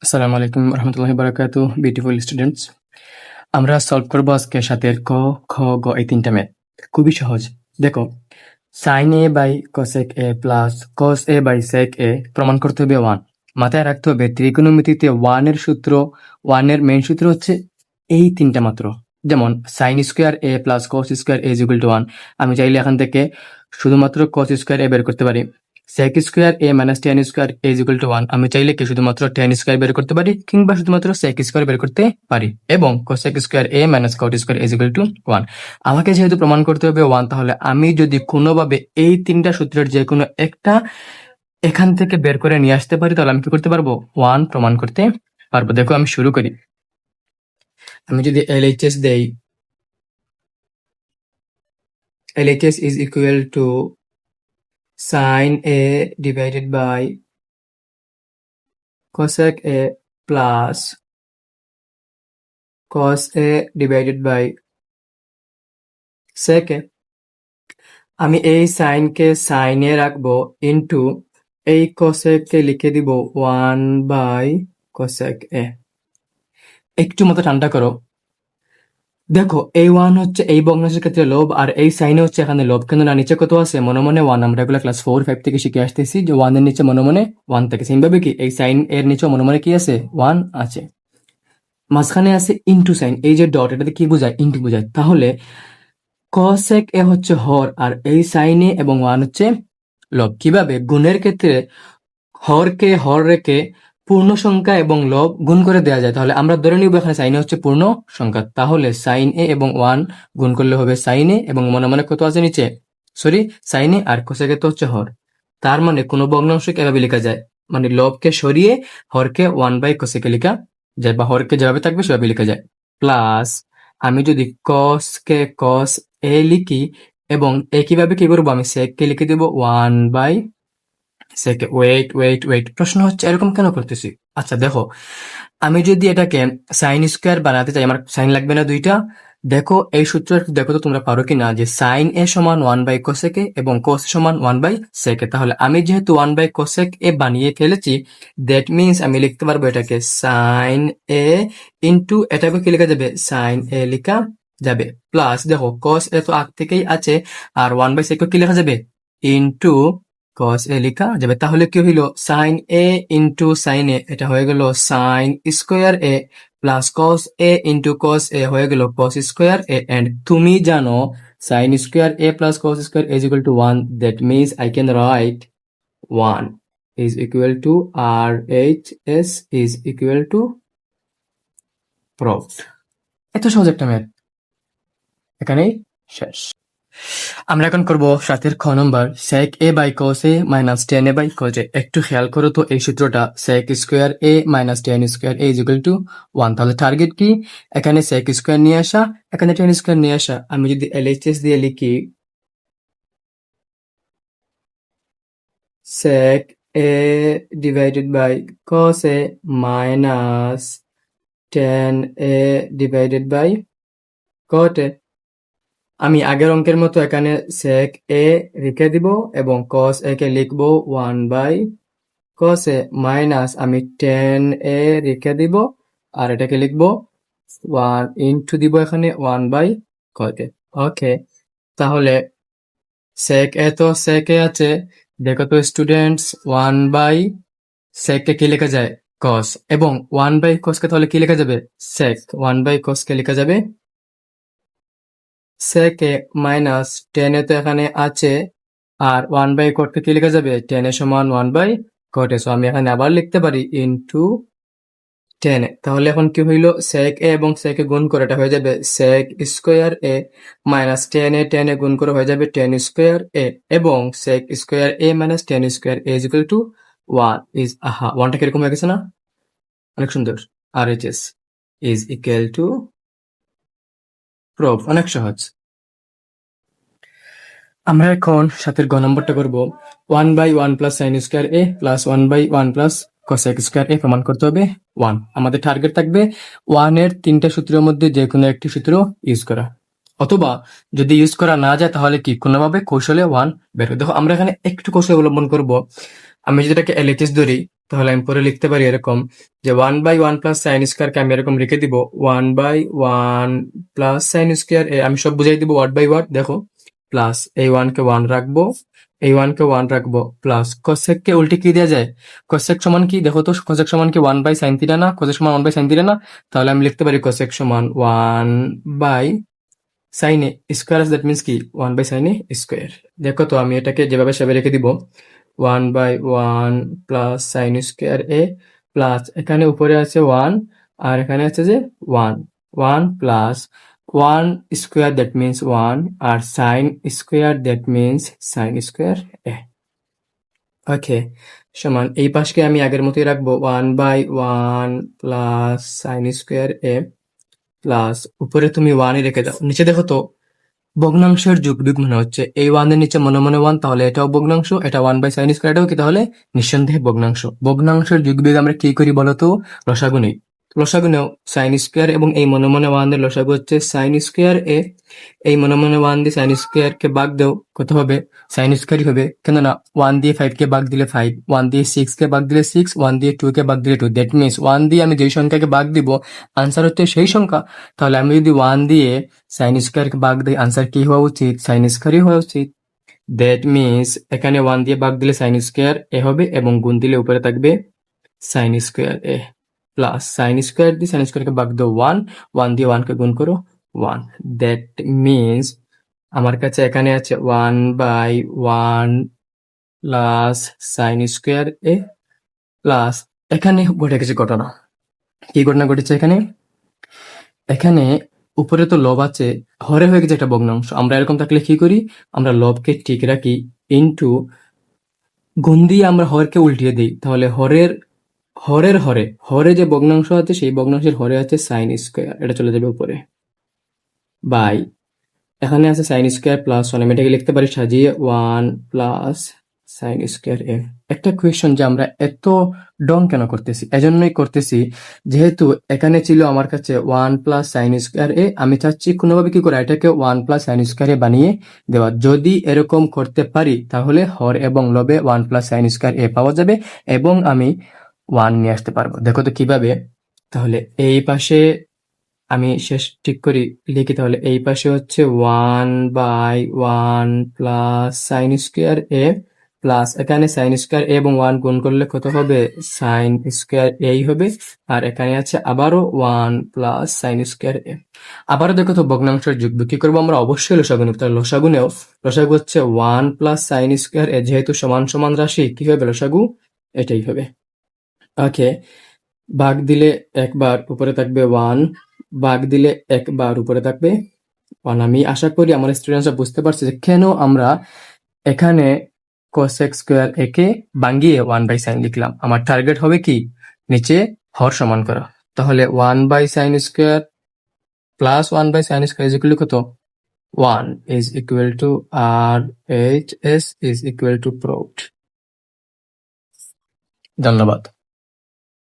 আসসালামু আলাইকুম রহমতুল্লাহি বারাকাতু বিউটিফুল স্টুডেন্টস। আমরা সলভ করবো আজকে সাথের ক, খ, গ এই তিনটা ম্যাথ। খুবই সহজ। দেখো, sine a by cosec a plus cos a by sec a প্রমাণ করতে হবে ওয়ান। মাথায় রাখতে হবে ত্রিকোণমিতিতে ওয়ানের মেইন সূত্র হচ্ছে এই তিনটা মাত্র। যেমন sign square a plus cos square A equal to one. আমি চাইলে এখান থেকে শুধুমাত্র কস স্কোয়ার এ বের করতে পারি। sec square A minus tan square A equal to one. আমি চাইলে কি শুধুমাত্র টেন স্কোয়ার বের করতে পারি, কিংবা শুধুমাত্র sec স্কোয়ার বের করতে পারি। এবং cosec square A minus cot square is equal to one. আমাকে যেহেতু প্রমাণ করতে হবে ওয়ান, তাহলে আমি যদি কোনোভাবে এই তিনটা সূত্রের যে কোনো একটা এখান থেকে বের করে নিয়ে আসতে পারি, তাহলে আমি কি করতে পারবো? ওয়ান প্রমাণ করতে পারবো। দেখো, আমি শুরু করি। আমি যদি LHS দেই, LHS is equal to sin A divided by cosec A plus cos A divided by sec A। আমি এই সাইনকে সাইনে রাখবো, ইন্টু এই cosec কে লিখে দিব ওয়ান বাই cosec A। একটু মতো ঠান্ডা করো। দেখো, এই ওয়ান হচ্ছে এই ভগ্নাংশের ক্ষেত্রে লব, আর এই সাইনে হচ্ছে এখানে লব। কিন্তু না, নিচে কত আছে? মনে মনে ওয়ান। আমরা এগুলো ক্লাস 4-5 থেকে শিখে আসতেছি যে ওয়ানের নিচে মনে মনে ওয়ান থাকে। সেইভাবে কি এই সাইন এর নিচে মনে মনে কি আছে? ওয়ান আছে। মাঝখানে আছে ইন্টু সাইন, এই যে ডট, এটাতে কি বোঝায়? ইন্টু বোঝায়। তাহলে cosec এ হচ্ছে হর, আর এই সাইনে এবং ওয়ান হচ্ছে লব। কিভাবে? গুণের ক্ষেত্রে হরকে হর রেখে পূর্ণ সংখ্যা এবং লব গুণ করে দেওয়া যায়। তাহলে আমরা ধরে নিব এখানে সাইনে হচ্ছে পূর্ণ সংখ্যা। তাহলে সাইন এ এবং ওয়ান গুণ করলে হবে সাইনে, এবং মনে মনে কত আছে নিচে? সরি, সাইনে, আর কোসেকে তো হচ্ছে হর। তার মানে কোনো ভগ্নাংশকে এভাবে লেখা যায়, মানে লবকে সরিয়ে হরকে ওয়ান বাই কোসেকে লেখা যায়, বা হরকে যেভাবে থাকবে সেভাবে লেখা যায়। প্লাস আমি যদি কসকে কস এ লিখি, এবং একইভাবে কি করবো? আমি সেককে লিখে দেবো ওয়ান বাই সেকে। ওয়েট, প্রশ্ন হচ্ছে এরকম কেন করতেছি? আচ্ছা দেখো, আমি যদি এটাকে সাইন স্কোয়ার বানাতে চাই, আমার সাইন লাগবে না দুইটা? দেখো এই সূত্র দেখো তো তোমরা পারো কিনা, যে সাইন এ সমান ওয়ান বাই কোসেকে এবং কোস সমান ওয়ান বাই সেকে। তাহলে আমি যেহেতু ওয়ান বাই কোসেক এ বানিয়ে ফেলেছি, দ্যাট মিনস আমি লিখতে পারবো এটাকে সাইন এ ইন্টু, এটাকে কি লেখা যাবে? সাইন এ লেখা যাবে। প্লাস দেখো, কস এ তো আগ থেকেই আছে, আর ওয়ান বাই সেকে কি লেখা যাবে? ইন্টু cos এ লেখা যাবে। তাহলে কি হইল? সাইন এ ইন্টু সাইন এ, এটা হয়ে গেল sign square a, plus cos A into cos এ হয়ে গেল cos স্কোয়ার এ। এন্ড তুমি জানো sign square a plus cos square is equal to one. That means I can write one is equal to RHS is equal to proved। এত সহজ একটা math এখানেই শেষ। আমরা এখন করব সাতের খ number, sec a by cos a minus tan A by cos a। একটু খেয়াল করো তো এই সূত্রটা, sec square a minus tan square a is equal to one. তাহলে টার্গেট কি? এখানে sec স্কোয়ার নিয়ে আসা, এখানে টেন স্কোয়ার নিয়ে আসা। আমি যদি LHS দিয়ে লিখি, sec a divided by cos a minus tan a divided by cot a। আমি আগের অঙ্কের মতো এখানে sec a রেখে দিব, এবং cos a কে লিখবো one by cos a minus আমি টেন a রেখে দিব, আর এটাকে লিখবো ওয়ান ইন্টু দিব এখানে ওয়ান বাই cot a। ওকে, তাহলে sec a তো sec a আছে। দেখো তো স্টুডেন্টস, ওয়ান বাই sec কে কি লেখা যায়? cos, এবং ওয়ান বাই cos কে তাহলে কি লেখা যাবে? sec। ওয়ান বাই cos কে লেখা যাবে sec a minus tan A তো এখানে আছে, আর ওয়ান বাই cot কে কি লেখা যাবে? টেন এ সমান one by cot a। So আমি এখানে আবার লিখতে পারি ইন্টু টেন এ। তাহলে এখন কি হইলো? sec a এবং sec a গুণ করে এটা হয়ে যাবে sec square a minus tan a গুণ করে হয়ে যাবে টেন স্কোয়ার a, এবং sec square a minus tan square a is equal to one. Is, আহা, ওয়ানটা কিরকম হয়ে গেছে না? অনেক সুন্দর। RHS is equal to proof. অনেক সহজ। আমরা এখন সাথের গ নম্বরটা করব, one by one plus sine square a plus one by one plus cosec square a প্রমাণ করতে হবে ওয়ান। আমাদের টার্গেট থাকবে ওয়ানের তিনটা সূত্রের মধ্যে যে কোনো একটি সূত্র ইউজ করা, অথবা যদি ইউজ করা না যায় তাহলে কি কোনোভাবে কৌশলে ওয়ান বের হবে। দেখো, আমরা এখানে একটু কৌশল অবলম্বন করব। আমি যদি এটাকে LHS ধরি, তাহলে আমি পরে লিখতে পারি এরকম যে 1/1 প্লাস সাইন স্কোয়ারকে আমি এরকম রেখে দিব 1/1 প্লাস সাইন স্কোয়ার এ, আমি সব বুঝাই দিব ওয়ার্ড বাই ওয়ার্ড, দেখো প্লাস এই 1 কে 1 রাখবো, এই 1 কে 1 রাখবো, প্লাস কোসেক কে উল্টে কি দেওয়া যায়, কোসেক সমান কি দেখো তো, কোসেক সমান কি 1/sin থিটা না, কোসেক সমান 1/sin থিটা না, তাহলে আমি লিখতে পারি কোসেক সমান 1/sin A square, that means কি 1/sin এ স্কোয়ার। দেখো তো আমি এটাকে যেভাবে সেভাবে রেখে দিব 1/1 plus sine square a, plus এখানে উপরে আছে 1 আর এখানে আছে যে 1, 1 প্লাস 1 স্কোয়ার দ্যাট মিনস 1 আর sine square that means sine square a. Okay, সমান এই পাশকে আমি আগের মতোই রাখবো 1/1 plus sine square a, plus উপরে তুমি 1ই রেখে দাও, নিচে দেখো তো ভগ্নাংশের যুগবিয়োগ মনে হচ্ছে, এই 1 এর নিচে মনে মনে 1, তাহলে এটাও ভগ্নাংশ, এটা 1/sin স্কয়ার, এটাও কি তাহলে নিঃসন্দেহে ভগ্নাংশ। ভগ্নাংশের যুগবিয়োগ আমরা কি করি বলতো, লসাগু নেই। লসাগু নেও সাইন স্কয়ার এবং এই মনে মনে 1 এর লসাগু হচ্ছে সাইন স্কয়ার এ, এই মনে মনে 1 দিয়ে সাইন স্কয়ার কে ভাগ দাও, কত হবে, সাইন স্কয়ারই হবে, কেননা 1 দিয়ে 5 কে ভাগ দিলে 5, 1 দিয়ে 6 কে ভাগ দিলে 6, 1 দিয়ে 2 কে ভাগ দিলে 2, দ্যাট মিনস 1 দিয়ে আমি যেই সংখ্যাকে ভাগ দিব আনসার হচ্ছে সেই সংখ্যা। তাহলে আমি যদি 1 দিয়ে সাইন স্কয়ারকে ভাগ দিই, আনসার কি হওয়া উচিত, সাইন স্কয়ারই হওয়া উচিত। দ্যাট মিনস এখানে 1 দিয়ে ভাগ দিলে সাইন স্কয়ার এ হবে এবং গুণ দিলে উপরে থাকবে সাইন স্কয়ার এ, প্লাস সাইন স্কয়ার দিয়ে সাইন স্কয়ারকে ভাগ দাও 1, 1 দিয়ে 1 কে গুণ করো 1, দ্যাট মিনস আমার কাছে এখানে আছে 1/1 প্লাস সাইন স্কয়ার এ, প্লাস এখানে ঘটে গেছে ঘটনা। কি ঘটনা ঘটেছে এখানে, এখানে উপরে তো লব আছে, হরে হয়ে গেছে একটা ভগ্নাংশ, আমরা এরকম থাকলে কি করি, আমরা লবকে ঠিক রাখি, ইনটু গুণ দিয়ে আমরা হরকে উল্টিয়ে দিই, তাহলে হরের হরের হরে হরে যে ভগ্নাংশ আছে সেই ভগ্নাংশের হরে আছে সাইন স্কয়ার, এটা চলে যাবে উপরে, বাই এখানে আছে সাইন স্কয়ার প্লাস 1, আমি এটাকে লিখতে পারি সাজিয়ে 1 প্লাস সাইন স্কয়ার এ। একটা কোয়েশ্চন যে আমরা এত ডং কেন করতেছি, এজন্যই করতেছি যেহেতু এখানে ছিল আমার কাছে 1 প্লাস সাইন স্কয়ার এ, আমি চাচ্ছি কোনোভাবে কি করে এটাকে 1 প্লাস সাইন স্কয়ার এ বানিয়ে দেওয়া, যদি এরকম করতে পারি তাহলে হর এবং লবে 1 প্লাস সাইন স্কয়ার এ পাওয়া যাবে এবং আমি 1 নিয়ে আসতে পারবো। দেখো তো কিভাবে, তাহলে এই পাশে আমি শেষ ঠিক করি, লিখি, তাহলে এই পাশে হচ্ছে 1/1 প্লাস সাইন স্কয়ার এ, প্লাস এখানে সাইন স্কয়ার এ এবং 1 গুণ করলে কত হবে, সাইন স্কয়ার এই হবে, আর এখানে আছে আবারও 1 প্লাস সাইন স্কয়ার এ। আবারও দেখো তো ভগ্নাংশের যুগবিয়োগ কি করবো আমরা, অবশ্যই লসাগু নেব, তাহলে লসাগু নেও, লসাগু হচ্ছে 1 প্লাস সাইন স্কয়ার এ, যেহেতু সমান সমান রাশি কি হবে লসাগু এটাই হবে। ওকে, ভাগ দিলে একবার উপরে থাকবে 1, ভাগ দিলে একবার উপরে থাকবে 1। আমি আশা করি আমার স্টুডেন্টসরা বুঝতে পারছে যে কেন আমরা এখানে cosec স্কয়ার একে ভাঙিয়ে 1/sin লিখলাম। আমার টার্গেট হবে কি, নিচে হর সমান করা, তাহলে 1/sin square plus 1/sin square is equal two কত, 1 is equal two RHS is equal two proved. ধন্যবাদ।